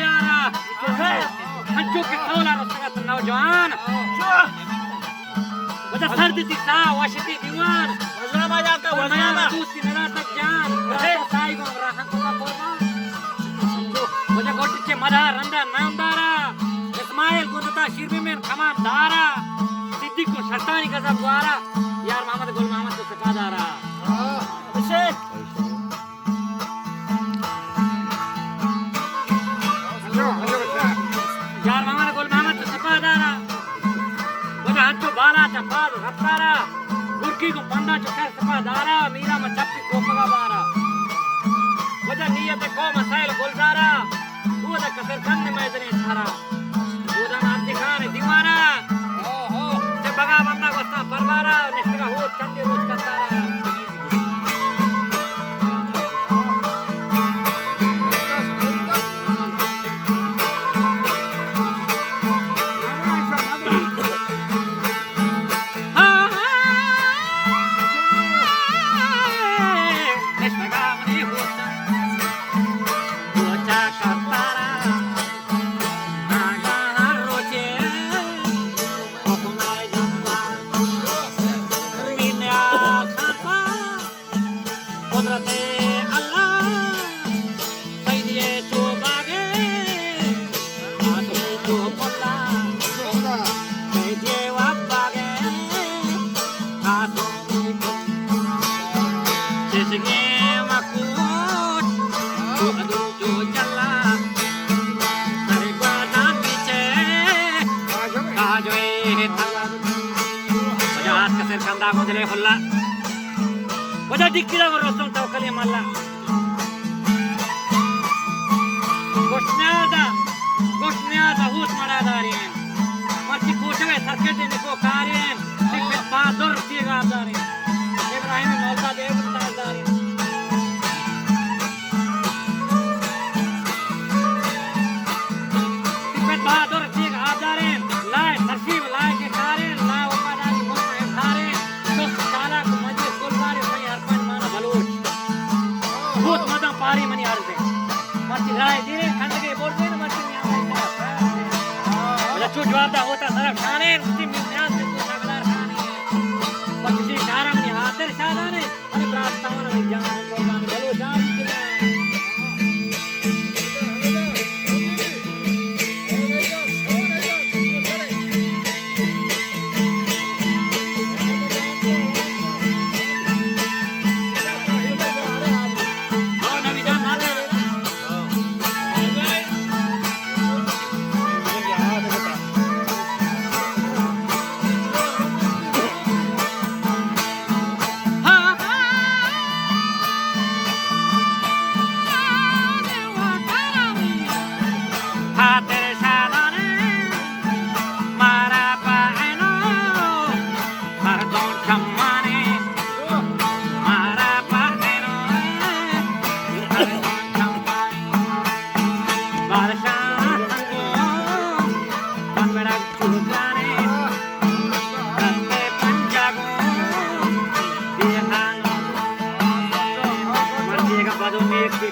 यारा हंचो के खौला रसगत नौजवान वजह सर्दी थी सा वाशती दीवान वजनामा जाता वजनामा दूसरी नरा तक जान साई गो राहन को कोरमा वजह गोटिचे मदा रंदा नामदारा इस्माइल गुनता शिरबी में खमान दारा सिद्दीक को शैतानी गजब द्वारा यार मोहम्मद गुल मोहम्मद को सकादारा अभिषेक यार मोहम्मद गुल मोहम्मद को सकादारा वजह हंचो बाला चपाद रफ्तारा गुरकी को पंडा जो कर सकादारा मीरा में चप्पी कोपगा बारा वजह नियत को मसाइल गुलजारा वो दा कसर करने में इतने सारा वो दा नाती खान दीवाना से बगा बंदा को सा परवारा निष्ठा हो चंदे रोज करतारा वजह दिक्किरा और रसम तवकली मल्ला गोष्ण्यादा हूत मडादारीन मर्ची कोशवे सर्किट निको कारीन सिक्के पादर सीगादारीन इब्राहिम मौला देव तादारीन सिक्के पादर सीगादारीन लाए नसीब लाए के कारीन लाए वफादारी मोहब्बत धारे तो साला को मजलिस गुलजारे सही हरपन माना बलूच बहुत मदम पारी मनी आरज़े मर्ची राय दे खंडगे बोलते न मर्ची जो जवाब दा होता सरफ खाने उसकी मिन्याज में कुछ अगला खाने पर किसी कारण में हाथर शादा ने अरे प्रार्थनाओं में जान कुर्बान चलो जान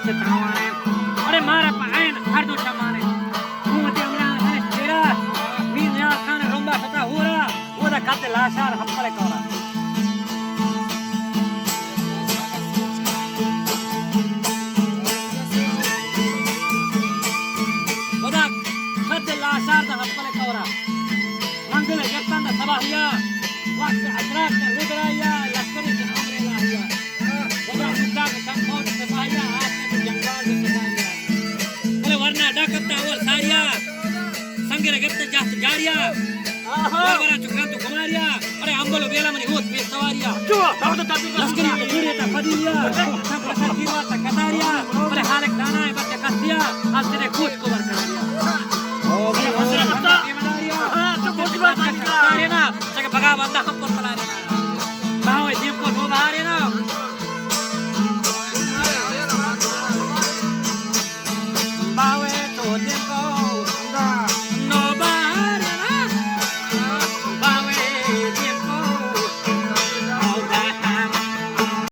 अरे मारा पाइन हर दो शमाने मुझे हमरा है तेरा मीन या खान रोंबा पता हो रहा वो दा काते लाशार हपले कोरा वो दा काते लाशार दा हपले कोरा मंगल जक्तान दा सबाहिया वक्त अशराफ ने रुद्राया लश्करी के हमरे लाहिया वो दा मुद्दा के संकोट से सबाहिया डाकता और सारिया संगरे गप्त जात जारिया वरवरा चुकरांत कुमारिया अरे अंबलो बेला मनी होत पे सवारिया दाऊद ताबी लश्करी के ढूंढे ता फदिलिया सब पसर कीवा ता कतारिया अरे हालक दाना है बच्चे कसिया आज तेरे कुछ